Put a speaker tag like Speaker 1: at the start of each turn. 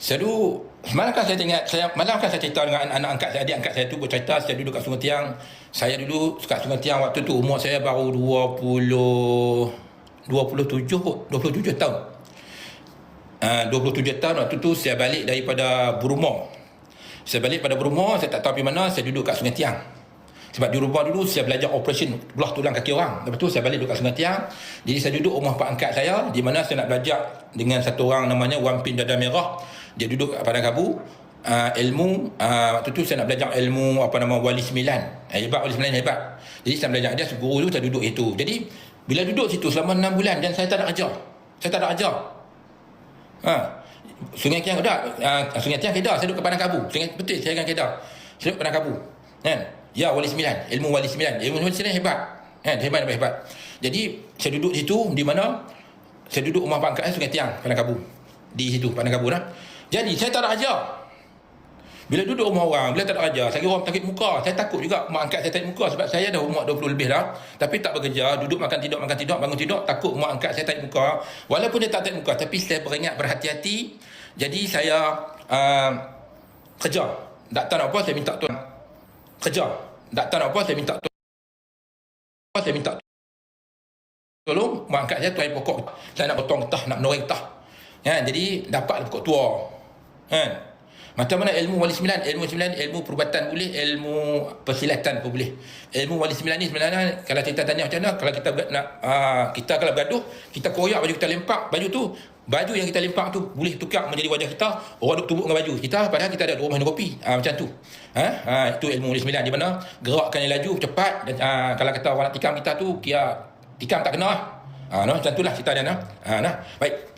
Speaker 1: Semalam kan saya tengok, malam kan saya cerita dengan anak angkat saya, adik angkat saya tu bercerita, saya duduk kat Sungai Tiang. Saya dulu kat Sungai Tiang waktu tu umur saya baru 27 tahun. 27 tahun waktu tu saya balik daripada Burma. Saya balik pada Burma, saya tak tahu pergi mana, saya duduk kat Sungai Tiang. Sebab di rumah dulu saya belajar operation belah tulang kaki orang. Lepas tu saya balik duduk kat Sungai Tiang. Jadi saya duduk rumah pak angkat saya, di mana saya nak belajar dengan satu orang namanya Wampin Dada Merah. Dia duduk kat Padang Kabu. Ilmu waktu tu saya nak belajar ilmu Wali Sembilan. Hebat, Wali Sembilan hebat. Jadi saya belajar dia, guru tu saya duduk itu. Jadi bila duduk situ selama 6 bulan dan saya tak ada ajar. Saya tak ada ajar. Sungai Tiang ada, Sungai Tiang Kedah, saya duduk kat Padang Kabu. Sungai betul saya dengan Kedah. Saya duduk Padang Kabu. Kan? Ya, Wali Sembilan, ilmu Wali Sembilan. Ilmu Wali Sembilan hebat. Kan? Hebat. Jadi saya duduk situ di mana saya duduk rumah pak angkat Sungai Tiang, Padang Kabu. Di situ Padang Kabu dah. Jadi saya tak ada ajar. Bila duduk rumah orang, bila tak ada ajar, saya kira orang sakit muka. Saya takut juga mak angkat saya sakit muka sebab saya dah umur 20 lebih dah. Tapi tak bekerja, duduk makan tidur, bangun tidur, takut mak angkat saya sakit muka. Walaupun dia tak sakit muka, tapi saya beringat berhati-hati. Jadi saya kerja. Tak tahu apa, saya minta tuan. Kerja. Tak tahu apa, saya minta tuan. Saya minta tolong mak angkat saya tuai pokok. Saya nak potong getah, nak menoreng getah. Jadi dapat pokok tua. Macam mana ilmu Wali Sembilan? Ilmu perubatan boleh, ilmu persilatan pun boleh. Ilmu Wali Sembilan ni sebenarnya kalau kita tanya macam mana, kalau kita nak kita kalau bergaduh, kita koyak baju kita lempak, baju yang kita lempak tu boleh tukar menjadi wajah kita, orang duk tumbuk dengan baju kita padahal kita ada rumah minum kopi. Macam tu. Itu ilmu Wali Sembilan di mana gerakkan yang laju cepat dan kalau kata orang nak tikam kita tu, tikam tak kena. Macam itulah cerita dia. Baik.